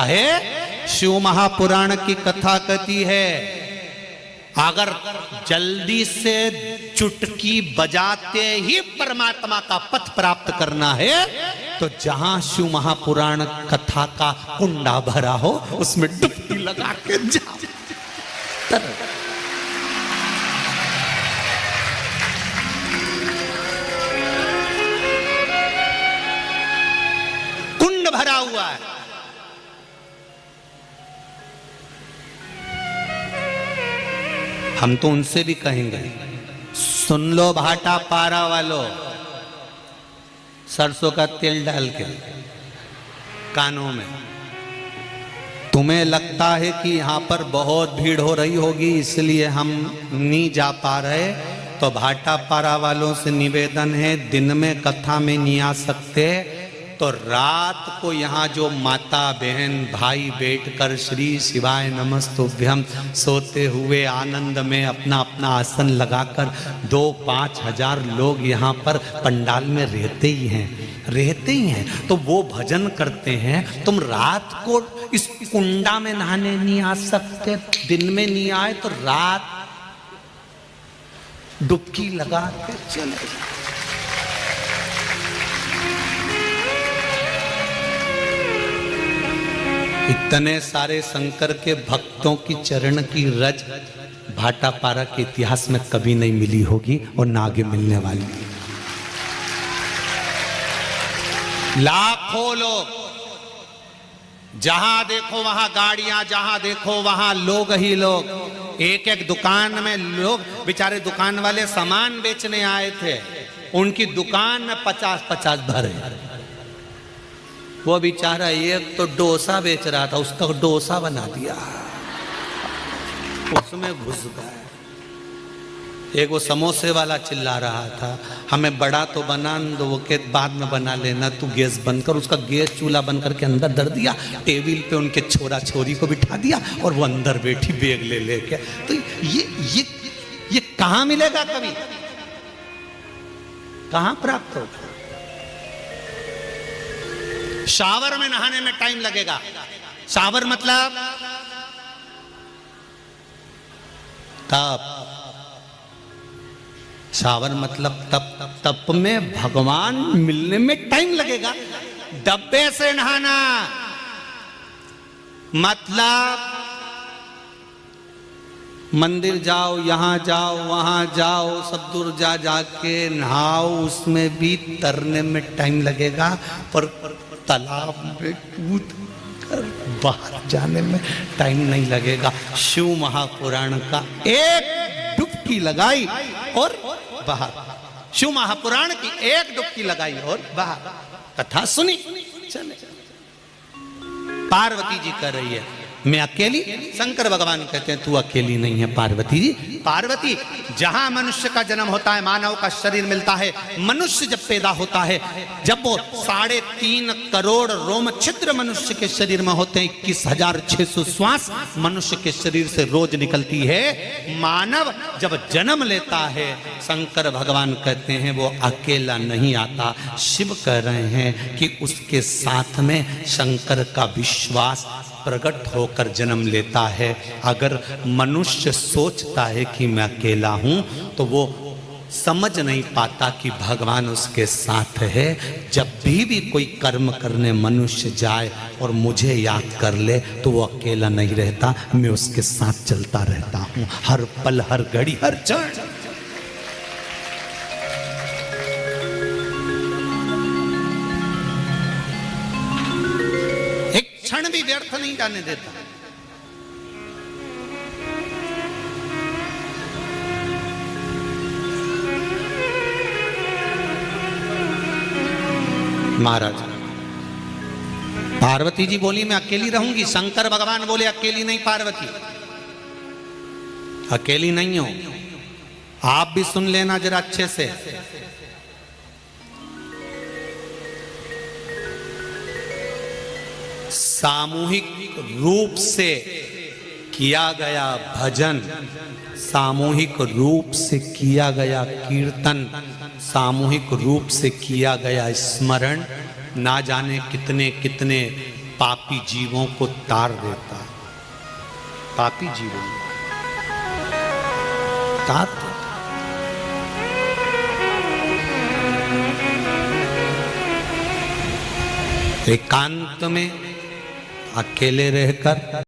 है। शिव महापुराण की कथा कहती है अगर जल्दी से चुटकी बजाते ही परमात्मा का पथ प्राप्त करना है तो जहां शिव महापुराण कथा का कुंडा भरा हो उसमें डुबकी लगा के जाओ। कुंड भरा हुआ है। हम तो उनसे भी कहेंगे सुन लो भाटा पारा वालों, सरसों का तेल डाल के कानों में। तुम्हें लगता है कि यहाँ पर बहुत भीड़ हो रही होगी इसलिए हम नहीं जा पा रहे, तो भाटा पारा वालों से निवेदन है दिन में कथा में नहीं आ सकते तो रात को यहाँ जो माता बहन भाई बैठकर श्री शिवाय नमस्तुभ्यम सोते हुए आनंद में अपना अपना आसन लगाकर 2-5 हजार लोग यहाँ पर पंडाल में रहते ही हैं तो वो भजन करते हैं। तुम रात को इस कुंडा में नहाने नहीं आ सकते, दिन में नहीं आए तो रात डुबकी लगा के चले। इतने सारे शंकर के भक्तों की चरण की रज भाटापारा के इतिहास में कभी नहीं मिली होगी और ना आगे मिलने वाली। लाखों लोग, जहां देखो वहां गाड़ियां, जहां देखो वहां लोग ही लोग। एक एक दुकान में लोग, बेचारे दुकान वाले सामान बेचने आए थे, उनकी दुकान में 50-50 भरे। वो बेचारा एक तो डोसा बेच रहा था, उसका डोसा बना दिया, उसमें घुस गए। एक वो समोसे वाला चिल्ला रहा था हमें बड़ा तो बना दो, वो के बाद में बना लेना, तू गैस बंद कर। उसका गैस चूल्हा बंद करके अंदर धर दिया, टेबल पे उनके छोरा छोरी को बिठा दिया और वो अंदर बैठी बैग ले लेके। तो ये कहां मिलेगा, कभी कहां प्राप्त होगा? शावर में नहाने में टाइम लगेगा। शावर मतलब तप, शावर मतलब तप में भगवान मिलने में टाइम लगेगा। डब्बे से नहाना मतलब मंदिर जाओ, यहां जाओ, वहां जाओ, सब दूर जा जाके नहाओ, उसमें भी तरने में टाइम लगेगा। पर तालाब में कूद कर बाहर जाने में टाइम नहीं लगेगा। शिव महापुराण का एक डुबकी लगाई और बाहर, शिव महापुराण की एक डुबकी लगाई और बाहर, कथा सुनी, चले। पार्वती जी कर रही है मैं अकेली, शंकर भगवान कहते हैं तू अकेली नहीं है पार्वती जी। पार्वती, जहां मनुष्य का जन्म होता है, मानव का शरीर मिलता है, मनुष्य जब पैदा होता है, जब वो 3.5 करोड़ रोम छिद्र मनुष्य के शरीर में होते हैं, 21,600 श्वास मनुष्य के शरीर से रोज निकलती है। मानव जब जन्म लेता है, शंकर भगवान कहते हैं वो अकेला नहीं आता। शिव कह रहे हैं कि उसके साथ में शंकर का विश्वास प्रकट होकर जन्म लेता है। अगर मनुष्य सोचता है कि मैं अकेला हूं तो वो समझ नहीं पाता कि भगवान उसके साथ है। जब भी कोई कर्म करने मनुष्य जाए और मुझे याद कर ले तो वो अकेला नहीं रहता, मैं उसके साथ चलता रहता हूं हर पल, हर घड़ी, हर क्षण। क्षण भी व्यर्थ नहीं जाने देता। महाराज, पार्वती जी बोली मैं अकेली रहूंगी, शंकर भगवान बोले अकेली नहीं पार्वती, अकेली नहीं हो। आप भी सुन लेना जरा अच्छे से। सामूहिक रूप से किया गया भजन, सामूहिक रूप से किया गया कीर्तन, सामूहिक रूप से किया गया स्मरण, ना जाने कितने कितने पापी जीवों को तार देता है, पापी जीवों तार देता। एकांत में अकेले रहकर